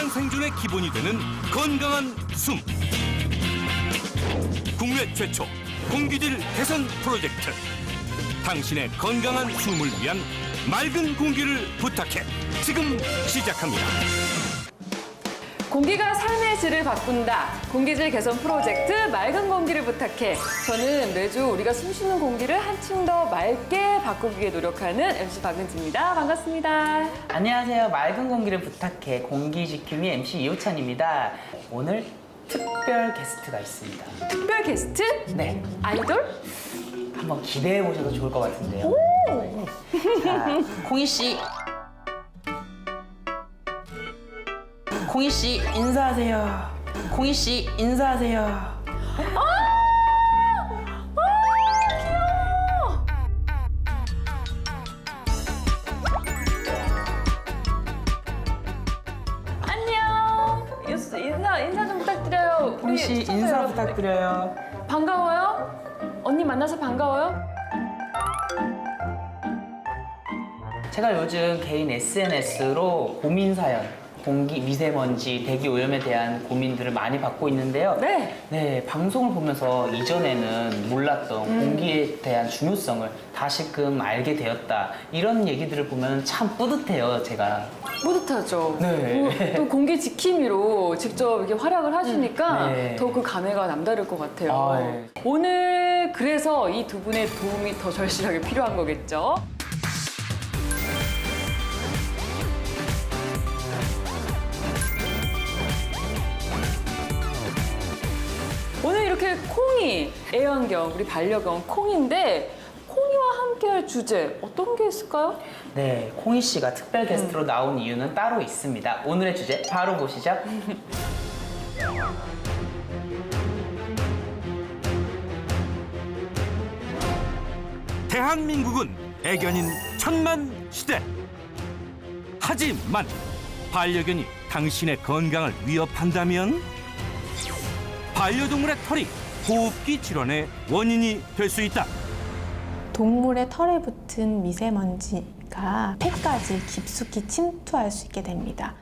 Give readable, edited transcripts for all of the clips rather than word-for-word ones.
건강 생존의 기본이 되는 건강한 숨. 국내 최초 공기질 개선 프로젝트. 당신의 건강한 숨을 위한 맑은 공기를 부탁해. 지금 시작합니다. 공기가 삶의 질을 바꾼다. 공기질 개선 프로젝트 맑은 공기를 부탁해. 저는 매주 우리가 숨쉬는 공기를 한층 더 맑게 바꾸기 위해 노력하는 MC 박은지입니다. 반갑습니다. 안녕하세요. 맑은 공기를 부탁해 공기 지킴이 MC 이호찬입니다. 오늘 특별 게스트가 있습니다. 특별 게스트? 네, 아이돌? 한번 기대해 보셔도 좋을 것 같은데요. 자, 콩이 씨. 콩이 씨 인사하세요. 콩이 씨 인사하세요. 안녕. 인사 좀 부탁드려요. 콩이 씨 시청자 인사 여러분들. 부탁드려요. 반가워요? 언니 만나서 반가워요? 제가 요즘 개인 SNS로 고민 사연, 공기, 미세먼지, 대기 오염에 대한 고민들을 많이 받고 있는데요. 네. 방송을 보면서 이전에는 몰랐던 공기에 대한 중요성을 다시금 알게 되었다. 이런 얘기들을 보면 참 뿌듯해요, 제가. 뿌듯하죠. 네. 또 공기 지킴이로 직접 이렇게 활약을 하시니까 네. 더 그 감회가 남다를 것 같아요. 아, 네. 오늘 그래서 이 두 분의 도움이 더 절실하게 필요한 거겠죠? 오늘 이렇게 콩이, 애완견, 우리 반려견 콩인데 콩이와 함께할 주제 어떤 게 있을까요? 네, 콩이 씨가 특별 게스트로 나온 이유는 따로 있습니다. 오늘의 주제 바로 보시죠. 대한민국은 애견인 천만 시대. 하지만 반려견이 당신의 건강을 위협한다면 반려동물의 털이 호흡기 질환의 원인이 될 수 있다. 동물의 털에 붙은 미세먼지가 폐까지 깊숙이 침투할 수 있게 됩니다.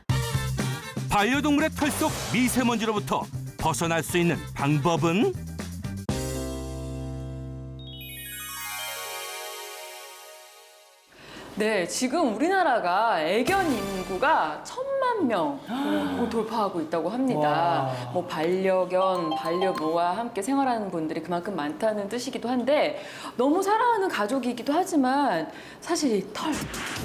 반려동물의 털 속 미세먼지로부터 벗어날 수 있는 방법은? 네, 지금 우리나라가 애견 인구가 1,000만 명 돌파하고 있다고 합니다. 와. 뭐 반려견, 반려묘와 함께 생활하는 분들이 그만큼 많다는 뜻이기도 한데 너무 사랑하는 가족이기도 하지만 사실 이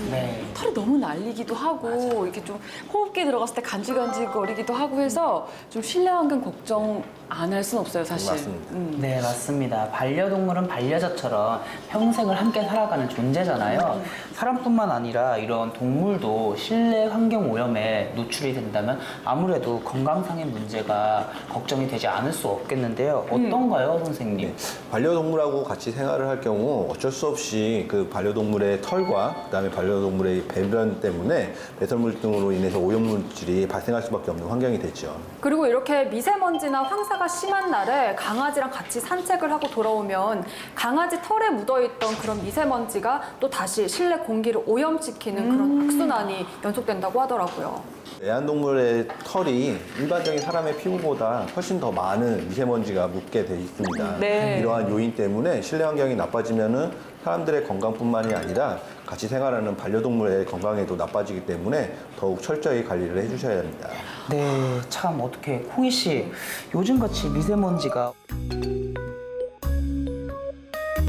네. 털이 너무 날리기도 하고 이렇게 좀 호흡기 들어갔을 때 간질간질거리기도 하고 해서 좀 실내 환경 걱정 안 할 수는 없어요, 사실. 맞습니다. 네, 맞습니다. 반려동물은 반려자처럼 평생을 함께 살아가는 존재잖아요. 사람뿐만 아니라 이런 동물도 실내 환경 오염에 노출이 된다면 아무래도 건강상의 문제가 걱정이 되지 않을 수 없겠는데요. 어떤가요, 선생님? 네, 반려동물하고 같이 생활을 할 경우 어쩔 수 없이 그 반려동물의 털과 그다음에 반려동물의 배변 때문에 배설물 등으로 인해서 오염물질이 발생할 수밖에 없는 환경이 되죠. 그리고 이렇게 미세먼지나 황사가 심한 날에 강아지랑 같이 산책을 하고 돌아오면 강아지 털에 묻어있던 그런 미세먼지가 또 다시 실내 공기를 오염시키는 그런 악순환이 연속된다고 하더라고요. 애완동물의 털이 일반적인 사람의 피부보다 훨씬 더 많은 미세먼지가 묻게 돼 있습니다. 네. 이러한 요인 때문에 실내 환경이 나빠지면은 사람들의 건강뿐만이 아니라 같이 생활하는 반려동물의 건강에도 나빠지기 때문에 더욱 철저히 관리를 해주셔야 합니다. 네, 참 어떻게 콩이 씨 요즘같이 미세먼지가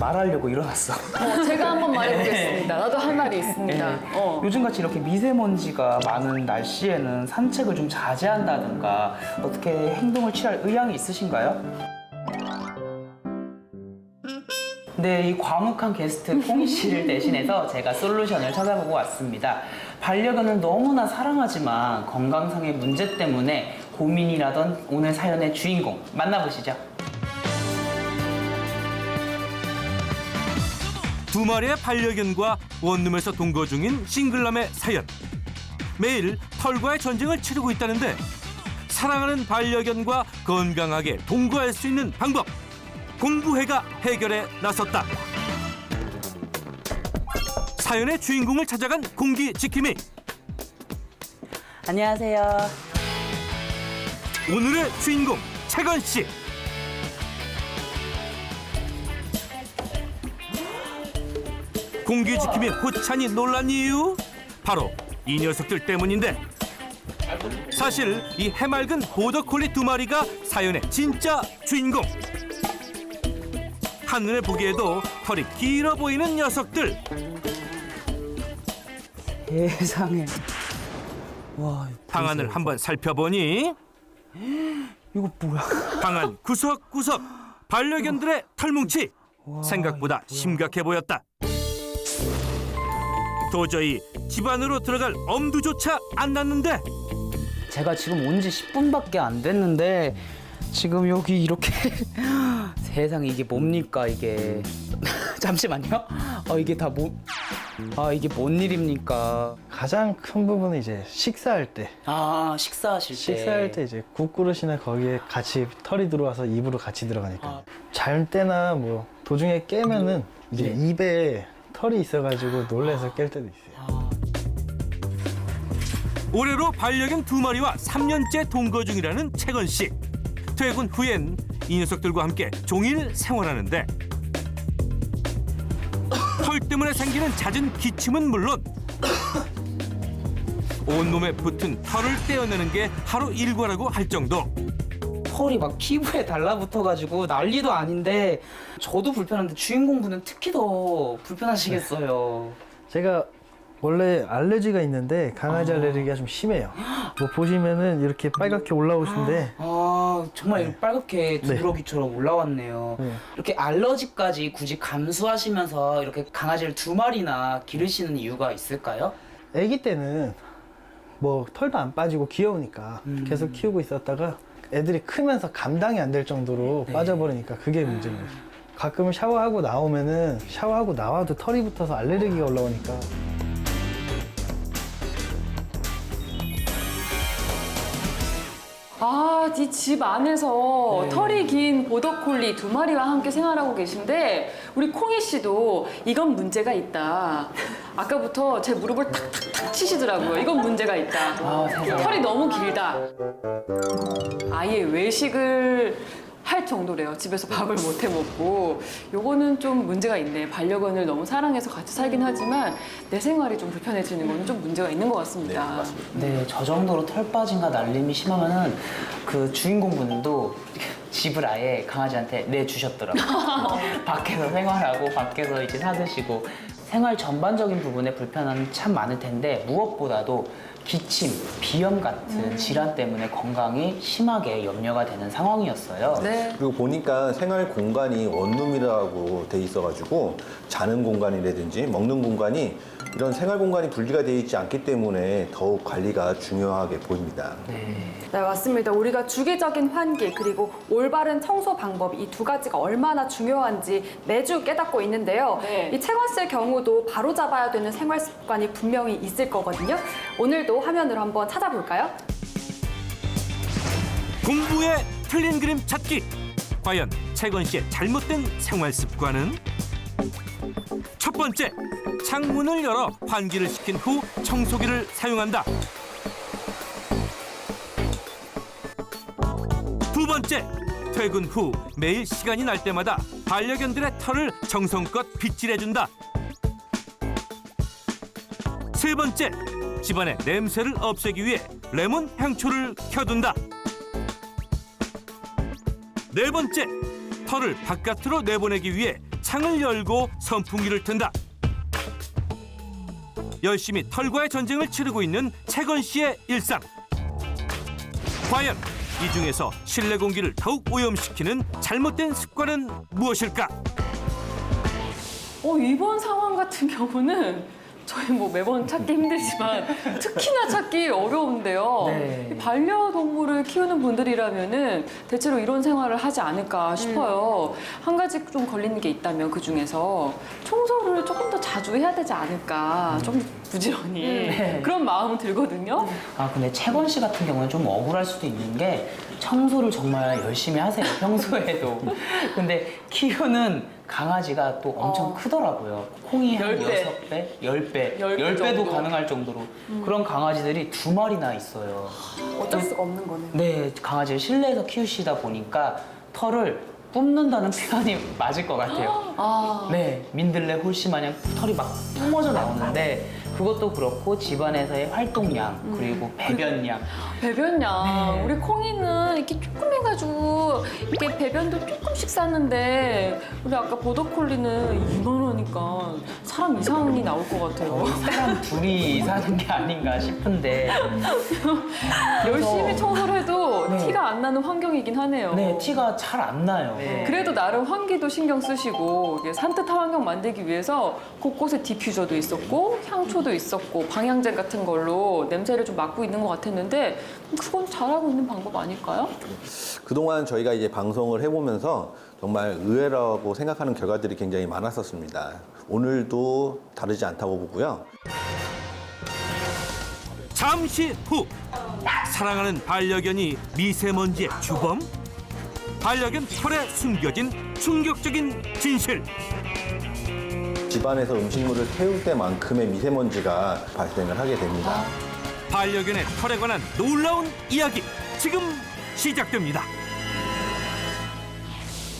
말하려고 일어났어. 제가 한번 말해보겠습니다. 나도 할 말이 있습니다. 네. 요즘같이 이렇게 미세먼지가 많은 날씨에는 산책을 좀 자제한다든가 어떻게 행동을 취할 의향이 있으신가요? 네, 이 과묵한 게스트 콩이 씨를 대신해서 제가 솔루션을 찾아보고 왔습니다. 반려견을 너무나 사랑하지만 건강상의 문제 때문에 고민이라던 오늘 사연의 주인공 만나보시죠. 두 마리의 반려견과 원룸에서 동거 중인 싱글남의 사연. 매일 털과의 전쟁을 치르고 있다는데 사랑하는 반려견과 건강하게 동거할 수 있는 방법. 공부해가 해결에 나섰다. 사연의 주인공을 찾아간 공기 지킴이. 안녕하세요. 오늘의 주인공 채건 씨. 공기 지킴이 호찬이 놀란 이유 바로 이 녀석들 때문인데, 사실 이 해맑은 보더콜리 2마리가 사연의 진짜 주인공. 한눈에 보기에도 털이 길어 보이는 녀석들. 세상에. 와, 방 안을 한번 살펴보니 이거 뭐야? 방 안 구석구석 반려견들의 털뭉치. 생각보다 심각해 보였다. 도저히 집 안으로 들어갈 엄두조차 안 났는데, 제가 지금 온 지 10분밖에 안 됐는데 지금 여기 이렇게 세상에 이게 뭡니까 이게. 잠시만요. 이게 다 이게 뭔 일입니까? 가장 큰 부분은 이제 식사할 때 식사하실 때. 식사할 때 이제 국그릇이나 거기에 같이 털이 들어와서 입으로 같이 들어가니까 잘 때나 뭐 도중에 깨면은 이제 입에 털이 있어가지고 놀라서 깰 때도 있어요. 올해로 반려견 2마리와 3년째 동거 중이라는 채건 씨. 퇴근 후엔 이 녀석들과 함께 종일 생활하는데, 털 때문에 생기는 잦은 기침은 물론 온몸에 붙은 털을 떼어내는 게 하루 일과라고 할 정도. 털이 막 피부에 달라붙어가지고 난리도 아닌데 저도 불편한데 주인공분은 특히 더 불편하시겠어요. 제가 원래 알레르기가 있는데 강아지 알레르기가 좀 심해요. 뭐 보시면은 이렇게 빨갛게 올라오신데 정말 빨갛게 두드러기처럼 올라왔네요. 네. 이렇게 알러지까지 굳이 감수하시면서 이렇게 강아지를 2마리나 기르시는 이유가 있을까요? 아기 때는 뭐 털도 안 빠지고 귀여우니까 계속 키우고 있었다가 애들이 크면서 감당이 안 될 정도로 빠져버리니까 그게 문제인 거죠. 가끔 샤워하고 나오면은 샤워하고 나와도 털이 붙어서 알레르기가 올라오니까. 아, 이 집 안에서 털이 긴 보더콜리 2마리와 함께 생활하고 계신데, 우리 콩이 씨도 이건 문제가 있다. 아까부터 제 무릎을 탁탁탁 치시더라고요. 이건 문제가 있다. 털이 너무 길다. 아예 외식을 할 정도래요. 집에서 밥을 못 해 먹고. 요거는 좀 문제가 있네. 반려견을 너무 사랑해서 같이 살긴 하지만 내 생활이 좀 불편해지는 거는 좀 문제가 있는 것 같습니다. 네, 저 정도로 털 빠짐과 날림이 심하면은 그 주인공분도 집을 아예 강아지한테 내주셨더라고요. 밖에서 생활하고 밖에서 이제 사드시고. 생활 전반적인 부분에 불편함이 참 많을 텐데 무엇보다도 기침, 비염 같은 질환 때문에 건강이 심하게 염려가 되는 상황이었어요. 네. 그리고 보니까 생활 공간이 원룸이라고 돼 있어가지고 자는 공간이라든지 먹는 공간이 이런 생활 공간이 분리가 되어 있지 않기 때문에 더욱 관리가 중요하게 보입니다. 네, 맞습니다. 우리가 주기적인 환기 그리고 올바른 청소 방법 이 두 가지가 얼마나 중요한지 매주 깨닫고 있는데요. 네. 이 채건 씨의 경우도 바로잡아야 되는 생활 습관이 분명히 있을 거거든요. 오늘도 화면으로 한번 찾아볼까요? 공부에 틀린 그림 찾기. 과연 채건 씨의 잘못된 생활 습관은? 첫 번째, 창문을 열어 환기를 시킨 후 청소기를 사용한다. 두 번째, 퇴근 후 매일 시간이 날 때마다 반려견들의 털을 정성껏 빗질해준다. 세 번째, 집안의 냄새를 없애기 위해 레몬 향초를 켜둔다. 네 번째, 털을 바깥으로 내보내기 위해 창을 열고 선풍기를 튼다. 열심히 털과의 전쟁을 치르고 있는 채건 씨의 일상. 과연 이 중에서 실내 공기를 더욱 오염시키는 잘못된 습관은 무엇일까? 이번 상황 같은 경우는 저희 뭐 매번 찾기 힘들지만 특히나 찾기 어려운데요. 네. 이 반려동물을 키우는 분들이라면은 대체로 이런 생활을 하지 않을까 싶어요. 한 가지 좀 걸리는 게 있다면 그 중에서 청소를 조금 더 자주 해야 되지 않을까. 좀 부지런히 네. 그런 마음은 들거든요. 근데 채건 씨 같은 경우는 좀 억울할 수도 있는 게 청소를 정말 열심히 하세요, 평소에도. 근데 키우는 강아지가 또 엄청 크더라고요. 콩이 한 10배. 10배, 10배 10배도 정도. 가능할 정도로 그런 강아지들이 2마리나 있어요. 어쩔 수가 없는 거네요. 네, 강아지를 실내에서 키우시다 보니까 털을 뿜는다는 표현이 맞을 것 같아요. 네, 민들레 홀씨 마냥 털이 막 뿜어져 나오는데 그것도 그렇고 집안에서의 활동량 그리고 배변량 배변량. 네. 우리 콩이는 이렇게 조금 해가지고 이렇게 배변도 조금씩 쌌는데 우리 아까 보더콜리는 이만하니까 사람 이상이 나올 것 같아요. 사람 둘이 사는 게 아닌가 싶은데 열심히 청소를 해도 네. 티가 안 나는 환경이긴 하네요. 네, 티가 잘 안 나요. 그래도 나름 환기도 신경 쓰시고 이게 산뜻한 환경 만들기 위해서 곳곳에 디퓨저도 있었고 향초도 있었고 방향제 같은 걸로 냄새를 좀 맡고 있는 것 같았는데 그건 잘하고 있는 방법 아닐까요? 그동안 저희가 이제 방송을 해보면서 정말 의외라고 생각하는 결과들이 굉장히 많았었습니다. 오늘도 다르지 않다고 보고요. 잠시 후 사랑하는 반려견이 미세먼지의 주범? 반려견 털에 숨겨진 충격적인 진실. 집안에서 음식물을 태울 때만큼의 미세먼지가 발생을 하게 됩니다. 반려견의 털에 관한 놀라운 이야기 지금 시작됩니다.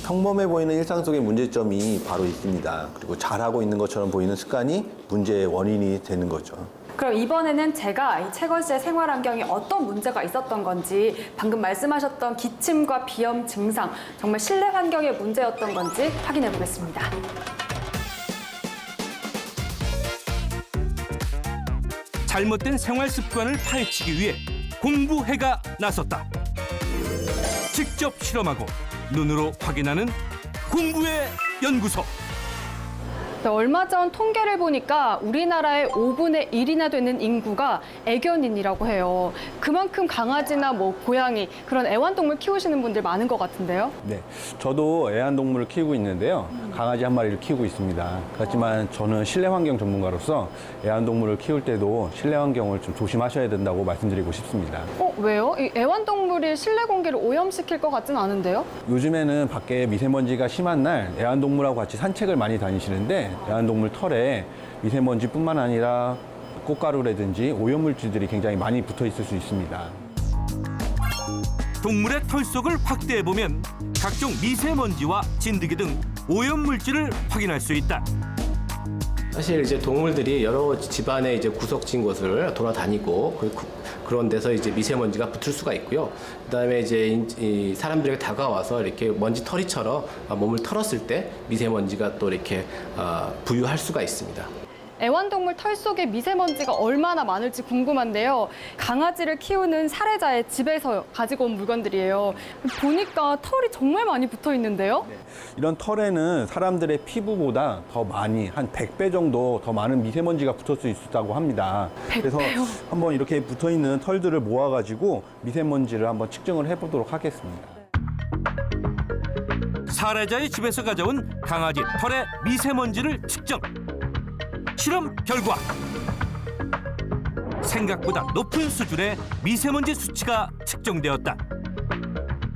평범해 보이는 일상 속의 문제점이 바로 있습니다. 그리고 잘하고 있는 것처럼 보이는 습관이 문제의 원인이 되는 거죠. 그럼 이번에는 제가 이 채건 씨의 생활 환경이 어떤 문제가 있었던 건지 방금 말씀하셨던 기침과 비염 증상 정말 실내 환경의 문제였던 건지 확인해 보겠습니다. 잘못된 생활 습관을 파헤치기 위해 공부해가 나섰다. 직접 실험하고 눈으로 확인하는 공부의 연구소. 네, 얼마 전 통계를 보니까 우리나라의 5분의 1이나 되는 인구가 애견인이라고 해요. 그만큼 강아지나 뭐 고양이 그런 애완동물 키우시는 분들 많은 것 같은데요. 네, 저도 애완동물을 키우고 있는데요. 강아지 한 마리를 키우고 있습니다. 그렇지만 저는 실내 환경 전문가로서 애완동물을 키울 때도 실내 환경을 좀 조심하셔야 된다고 말씀드리고 싶습니다. 왜요? 이 애완동물이 실내 공기를 오염시킬 것 같진 않은데요? 요즘에는 밖에 미세먼지가 심한 날 애완동물하고 같이 산책을 많이 다니시는데 애완동물 털에 미세먼지뿐만 아니라 꽃가루라든지 오염물질들이 굉장히 많이 붙어 있을 수 있습니다. 동물의 털 속을 확대해 보면 각종 미세먼지와 진드기 등 오염물질을 확인할 수 있다. 사실 이제 동물들이 여러 집안의 이제 구석진 곳을 돌아다니고 그런 데서 이제 미세먼지가 붙을 수가 있고요. 그다음에 이제 이 사람들에게 다가와서 이렇게 먼지 털이처럼 몸을 털었을 때 미세먼지가 또 이렇게 부유할 수가 있습니다. 애완동물 털 속에 미세먼지가 얼마나 많을지 궁금한데요. 강아지를 키우는 사례자의 집에서 가지고 온 물건들이에요. 보니까 털이 정말 많이 붙어 있는데요. 이런 털에는 사람들의 피부보다 더 많이 한 100배 정도 더 많은 미세먼지가 붙을 수 있다고 합니다. 그래서 한번 이렇게 붙어 있는 털들을 모아가지고 미세먼지를 한번 측정을 해보도록 하겠습니다. 사례자의 집에서 가져온 강아지 털의 미세먼지를 측정. 실험 결과 생각보다 높은 수준의 미세먼지 수치가 측정되었다.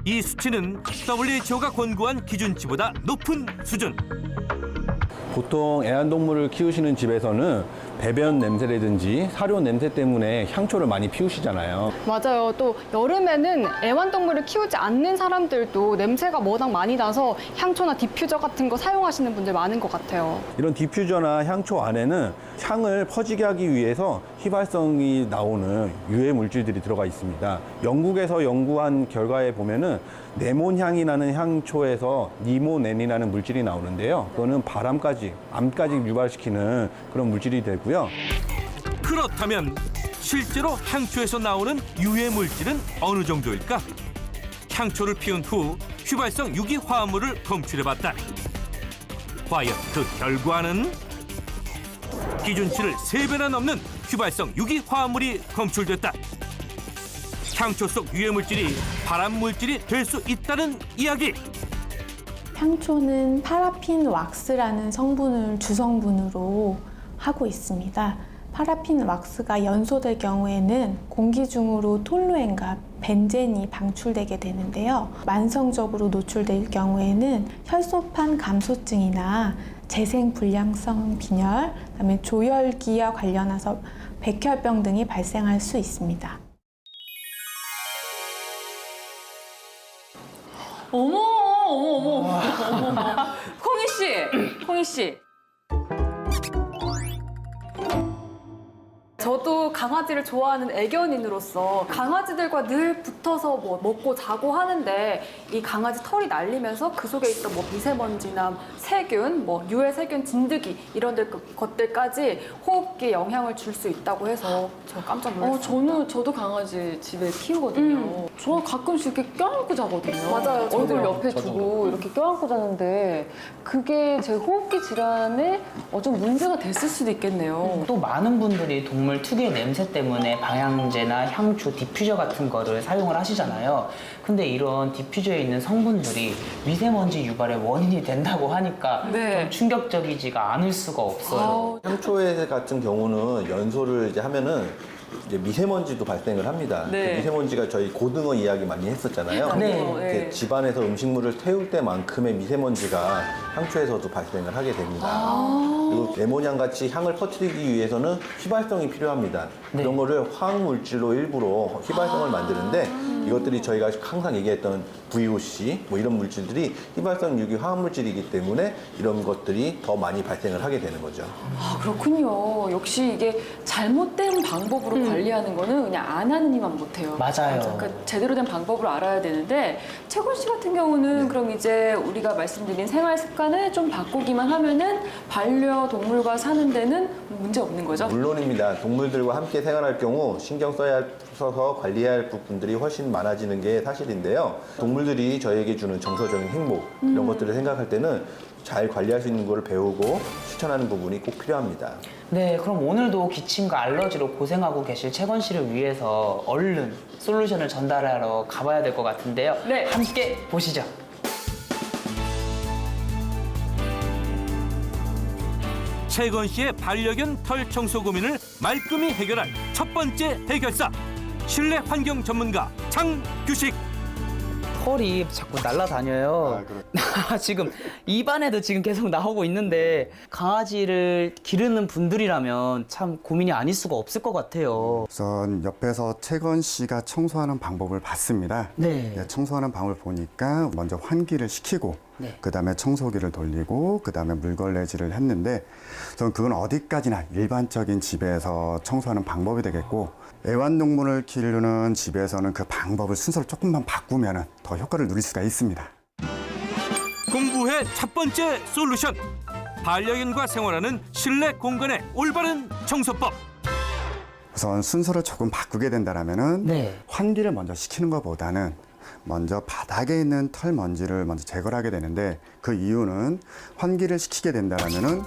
이 수치는 WHO가 권고한 기준치보다 높은 수준. 보통 애완동물을 키우시는 집에서는 배변 냄새라든지 사료 냄새 때문에 향초를 많이 피우시잖아요. 맞아요. 또 여름에는 애완동물을 키우지 않는 사람들도 냄새가 워낙 많이 나서 향초나 디퓨저 같은 거 사용하시는 분들 많은 것 같아요. 이런 디퓨저나 향초 안에는 향을 퍼지게 하기 위해서 휘발성이 나오는 유해 물질들이 들어가 있습니다. 영국에서 연구한 결과에 보면은 레몬 향이 나는 향초에서 니모넨이라는 물질이 나오는데요. 그거는 바람까지, 암까지 유발시키는 그런 물질이 되고요. 그렇다면 실제로 향초에서 나오는 유해 물질은 어느 정도일까? 향초를 피운 후 휘발성 유기 화합물을 검출해봤다. 과연 그 결과는? 기준치를 3배나 넘는 휘발성 유기 화합물이 검출됐다. 향초 속 유해 물질이 발암 물질이 될 수 있다는 이야기. 향초는 파라핀 왁스라는 성분을 주성분으로 하고 있습니다. 파라핀 왁스가 연소될 경우에는 공기 중으로 톨루엔과 벤젠이 방출되게 되는데요. 만성적으로 노출될 경우에는 혈소판 감소증이나 재생불량성 빈혈, 그다음에 조혈기와 관련해서 백혈병 등이 발생할 수 있습니다. 어머, 어머. 콩이 씨. 저도 강아지를 좋아하는 애견인으로서 강아지들과 늘 붙어서 뭐 먹고 자고 하는데 이 강아지 털이 날리면서 그 속에 있던 뭐 미세먼지나 세균, 뭐 유해 세균, 진드기 이런 것들까지 호흡기에 영향을 줄 수 있다고 해서 저 깜짝 놀랐어요. 저도 강아지 집에 키우거든요. 저 가끔씩 이렇게 껴안고 자거든요. 맞아요, 저도요. 얼굴 옆에 두고 이렇게 껴안고 자는데 그게 제 호흡기 질환에 좀 문제가 됐을 수도 있겠네요. 또 많은 분들이 동물 특유의 냄새 때문에 방향제나 향초, 디퓨저 같은 거를 사용을 하시잖아요. 근데 이런 디퓨저에 있는 성분들이 미세먼지 유발의 원인이 된다고 하니까 네. 좀 충격적이지가 않을 수가 없어요. 향초에 같은 경우는 연소를 이제 하면은 이제 미세먼지도 발생을 합니다. 네. 그 미세먼지가 저희 고등어 이야기 많이 했었잖아요. 네. 이렇게 집안에서 음식물을 태울 때만큼의 미세먼지가 향초에서도 발생을 하게 됩니다. 그리고 레몬향 같이 향을 퍼뜨리기 위해서는 휘발성이 필요합니다. 그런 거를 화학물질로 일부러 휘발성을 만드는데 이것들이 저희가 항상 얘기했던 VOC 뭐 이런 물질들이 휘발성 유기 화학물질이기 때문에 이런 것들이 더 많이 발생을 하게 되는 거죠. 아, 그렇군요. 역시 이게 잘못된 방법으로 관리하는 거는 그냥 안 하는 이만 못해요. 맞아요. 그러니까 제대로 된 방법을 알아야 되는데 채권 씨 같은 경우는 그럼 이제 우리가 말씀드린 생활 습관을 좀 바꾸기만 하면은 반려동물과 사는 데는 문제 없는 거죠? 물론입니다. 동물들과 함께 생활할 경우 신경 써서 관리해야 할 부분들이 훨씬 많아지는 게 사실인데요. 동물들이 저에게 주는 정서적인 행복 이런 것들을 생각할 때는 잘 관리할 수 있는 걸 배우고 실천하는 부분이 꼭 필요합니다. 네, 그럼 오늘도 기침과 알러지로 고생하고 계실 채건 씨를 위해서 얼른 솔루션을 전달하러 가봐야 될 것 같은데요. 네. 함께 보시죠. 채건 씨의 반려견 털 청소 고민을 말끔히 해결할 첫 번째 해결사, 실내 환경 전문가 장규식. 털이 자꾸 날아다녀요. 지금 입안에도 지금 계속 나오고 있는데 강아지를 기르는 분들이라면 참 고민이 아닐 수가 없을 것 같아요. 우선 옆에서 채건 씨가 청소하는 방법을 봤습니다. 네. 청소하는 방법을 보니까 먼저 환기를 시키고 네. 그다음에 청소기를 돌리고 그다음에 물걸레질을 했는데 저는 그건 어디까지나 일반적인 집에서 청소하는 방법이 되겠고 애완동물을 기르는 집에서는 그 방법을 순서를 조금만 바꾸면 더 효과를 누릴 수가 있습니다. 공부의 첫 번째 솔루션, 반려견과 생활하는 실내 공간의 올바른 청소법. 우선 순서를 조금 바꾸게 된다면은 네. 환기를 먼저 시키는 것보다는 먼저 바닥에 있는 털 먼지를 먼저 제거를 하게 되는데 그 이유는 환기를 시키게 된다면은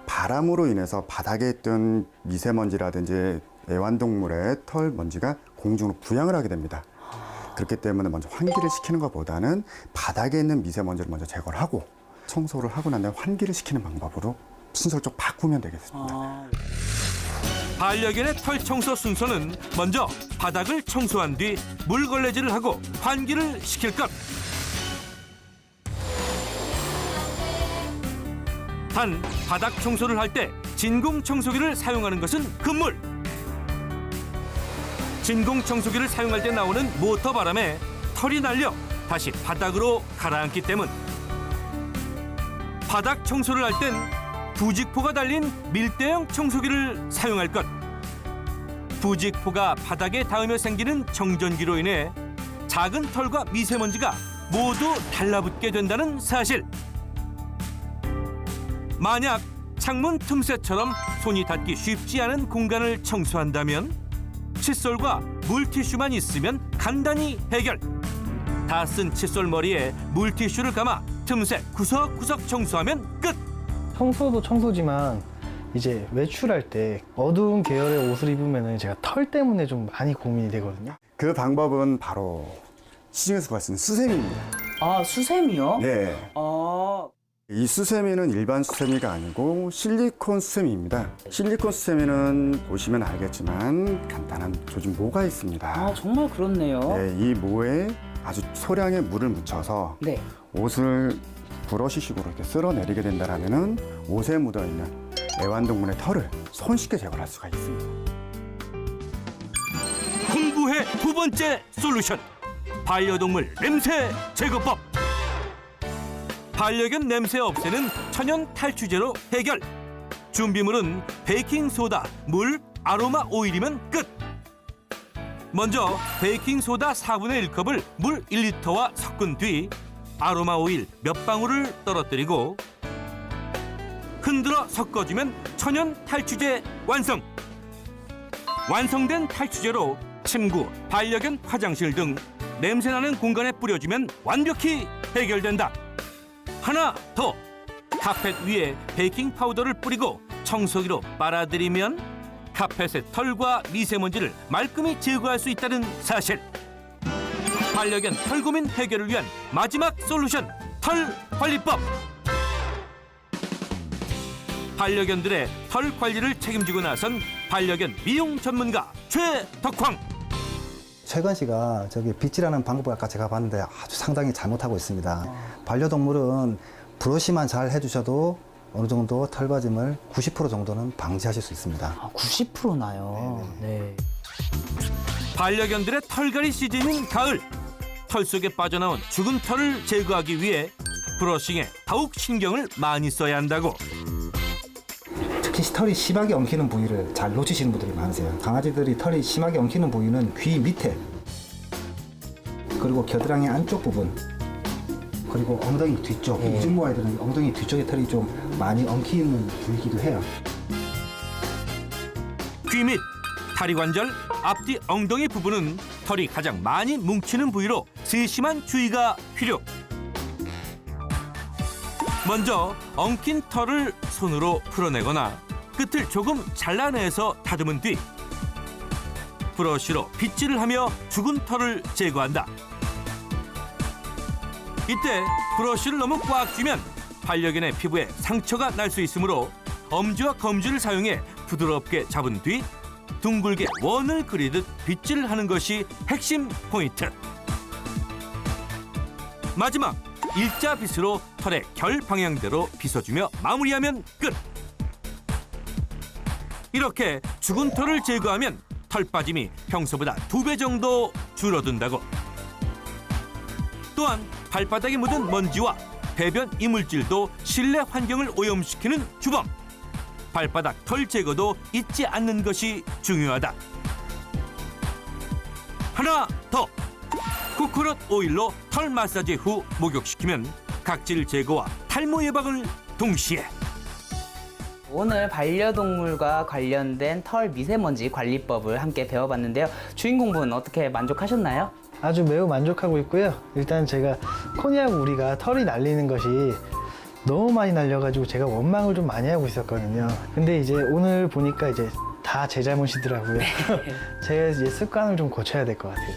바람으로 인해서 바닥에 있던 미세먼지라든지 애완동물의 털 먼지가 공중으로 부양을 하게 됩니다. 그렇기 때문에 먼저 환기를 시키는 것보다는 바닥에 있는 미세먼지를 먼저 제거를 하고 청소를 하고 난 다음에 환기를 시키는 방법으로 순서를 좀 바꾸면 되겠습니다. 반려견의 털 청소 순서는 먼저 바닥을 청소한 뒤 물걸레질을 하고 환기를 시킬 것. 단, 바닥 청소를 할 때 진공 청소기를 사용하는 것은 금물. 진공 청소기를 사용할 때 나오는 모터 바람에 털이 날려 다시 바닥으로 가라앉기 때문. 바닥 청소를 할 땐 부직포가 달린 밀대형 청소기를 사용할 것. 부직포가 바닥에 닿으며 생기는 정전기로 인해 작은 털과 미세먼지가 모두 달라붙게 된다는 사실. 만약 창문 틈새처럼 손이 닿기 쉽지 않은 공간을 청소한다면 칫솔과 물티슈만 있으면 간단히 해결. 다 쓴 칫솔 머리에 물티슈를 감아 틈새 구석구석 청소하면 끝. 청소도 청소지만 이제 외출할 때 어두운 계열의 옷을 입으면 제가 털 때문에 좀 많이 고민이 되거든요. 그 방법은 바로 시중에서 구할 수 있는 수세미입니다. 아, 수세미요? 네. 아, 이 수세미는 일반 수세미가 아니고 실리콘 수세미입니다. 실리콘 수세미는 보시면 알겠지만 간단한 조준 모가 있습니다. 아, 정말 그렇네요. 네, 이 모에 아주 소량의 물을 묻혀서 네. 옷을 브러쉬식으로 이렇게 쓸어내리게 된다면은 옷에 묻어있는 애완동물의 털을 손쉽게 제거할 수가 있습니다. 공부의 두 번째 솔루션. 반려동물 냄새 제거법. 반려견 냄새 없애는 천연 탈취제로 해결. 준비물은 베이킹소다, 물, 아로마 오일이면 끝. 먼저 베이킹소다 4분의 1컵을 물 1리터와 섞은 뒤 아로마 오일 몇 방울을 떨어뜨리고 흔들어 섞어주면 천연 탈취제 완성. 완성된 탈취제로 침구, 반려견 화장실 등 냄새나는 공간에 뿌려주면 완벽히 해결된다. 하나 더, 카펫 위에 베이킹 파우더를 뿌리고 청소기로 빨아들이면 카펫의 털과 미세먼지를 말끔히 제거할 수 있다는 사실. 반려견 털 고민 해결을 위한 마지막 솔루션, 털 관리법. 반려견들의 털 관리를 책임지고 나선 반려견 미용 전문가 최덕황. 최건 씨가 저기 빗질하는 방법을 아까 제가 봤는데 아주 상당히 잘못하고 있습니다. 반려동물은 브러쉬만 잘 해주셔도 어느 정도 털받침을 90% 정도는 방지하실 수 있습니다. 아, 90%나요. 네. 반려견들의 털갈이 시즌인 가을. 털 속에 빠져나온 죽은 털을 제거하기 위해 브러싱에 더욱 신경을 많이 써야 한다고. 특히 털이 심하게 엉키는 부위를 잘 놓치시는 분들이 많으세요. 강아지들이 털이 심하게 엉키는 부위는 귀 밑에, 그리고 겨드랑이 안쪽 부분, 그리고 엉덩이 뒤쪽. 이중모 아이들은 엉덩이 뒤쪽에 털이 좀 많이 엉키는 부위이기도 해요. 귀 밑, 다리관절, 앞뒤 엉덩이 부분은 털이 가장 많이 뭉치는 부위로 세심한 주의가 필요. 먼저 엉킨 털을 손으로 풀어내거나 끝을 조금 잘라내서 다듬은 뒤 브러쉬로 빗질을 하며 죽은 털을 제거한다. 이때 브러쉬를 너무 꽉 쥐면 반려견의 피부에 상처가 날 수 있으므로 엄지와 검지를 사용해 부드럽게 잡은 뒤 둥글게 원을 그리듯 빗질을 하는 것이 핵심 포인트. 마지막 일자 빗으로 털의 결 방향대로 빗어주며 마무리하면 끝. 이렇게 죽은 털을 제거하면 털 빠짐이 평소보다 2배 정도 줄어든다고. 또한 발바닥에 묻은 먼지와 배변 이물질도 실내 환경을 오염시키는 주범. 발바닥 털 제거도 잊지 않는 것이 중요하다. 하나 더, 코코넛 오일로 털 마사지 후 목욕시키면 각질 제거와 탈모 예방을 동시에. 오늘 반려동물과 관련된 털 미세먼지 관리법을 함께 배워봤는데요. 주인공분 어떻게 만족하셨나요? 아주 매우 만족하고 있고요. 일단 제가 코니하고 우리가 털이 날리는 것이 너무 많이 날려가지고 제가 원망을 좀 많이 하고 있었거든요. 근데 이제 오늘 보니까 이제 다 제 잘못이더라고요. 제가 이제 습관을 좀 고쳐야 될 것 같아요.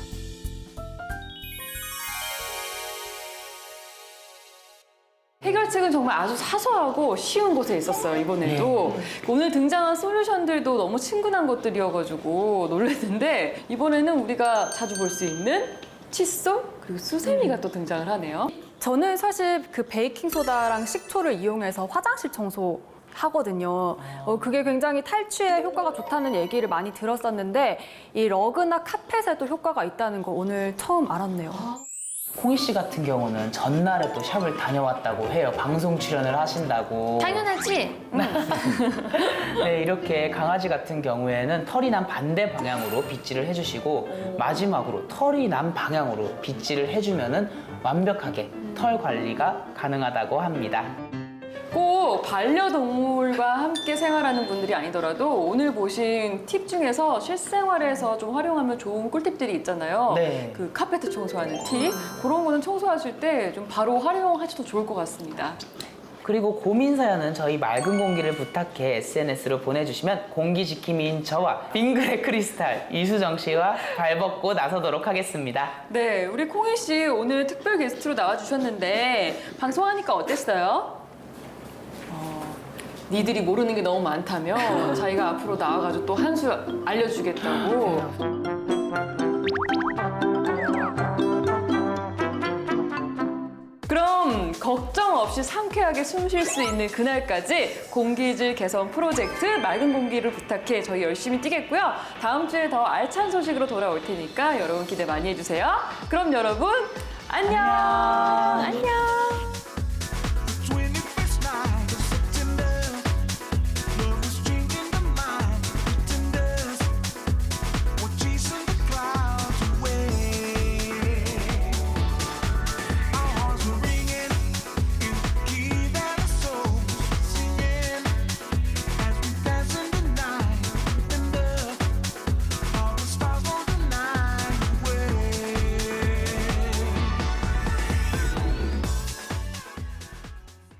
해결책은 정말 아주 사소하고 쉬운 곳에 있었어요, 이번에도. 오늘 등장한 솔루션들도 너무 친근한 것들이어가지고 놀랐는데, 이번에는 우리가 자주 볼 수 있는 칫솔 그리고 수세미가 또 등장을 하네요. 저는 사실 그 베이킹소다랑 식초를 이용해서 화장실 청소 하거든요. 그게 굉장히 탈취에 효과가 좋다는 얘기를 많이 들었었는데 이 러그나 카펫에도 효과가 있다는 거 오늘 처음 알았네요. 콩희 씨 같은 경우는 전날에 또 샵을 다녀왔다고 해요. 방송 출연을 하신다고. 당연하지? 네, 이렇게 강아지 같은 경우에는 털이 난 반대 방향으로 빗질을 해주시고 마지막으로 털이 난 방향으로 빗질을 해주면은 완벽하게 털 관리가 가능하다고 합니다. 꼭 반려동물과 함께 생활하는 분들이 아니더라도 오늘 보신 팁 중에서 실생활에서 좀 활용하면 좋은 꿀팁들이 있잖아요. 네. 그 카페트 청소하는 팁, 그런 거는 청소하실 때 좀 바로 활용하셔도 좋을 것 같습니다. 그리고 고민 사연은 저희 맑은 공기를 부탁해 SNS로 보내주시면 공기지킴이인 저와 빙그레 크리스탈 이수정 씨와 발벗고 나서도록 하겠습니다. 네, 우리 콩희 씨 오늘 특별 게스트로 나와주셨는데 방송하니까 어땠어요? 니들이 모르는 게 너무 많다며 자기가 앞으로 나와가지고 또 한 수 알려주겠다고. 그럼 걱정 없이 상쾌하게 숨 쉴 수 있는 그날까지 공기질 개선 프로젝트 맑은 공기를 부탁해 저희 열심히 뛰겠고요. 다음 주에 더 알찬 소식으로 돌아올 테니까 여러분 기대 많이 해주세요. 그럼 여러분 안녕. 안녕.